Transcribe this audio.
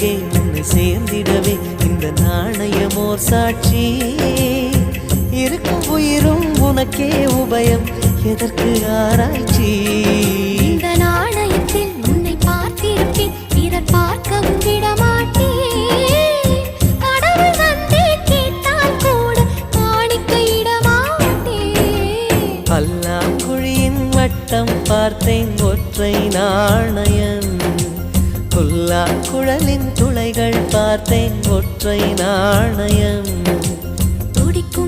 அழகே உன்னை சேர்ந்திடவே இந்த நாணயமோர் சாட்சி இருக்கும் உயிரும் உனக்கே உபயம் எதற்கு ஆராய்ச்சி இந்த நாணயத்தில் உன்னை பார்த்திருப்பேன் பிறர் பார்க்கவும் விடமாட்டேன் கடவுள் வந்தே கேட்டால் கூட காணிக்கையிடமாட்டேன் பல்லாங்குழியின் வட்டம் பார்த்தேன் ஒற்றை நாணயம் புல்லா குழலின் துளைகள் பார்த்தேன் ஒற்றை நாணயம் துடிக்கும்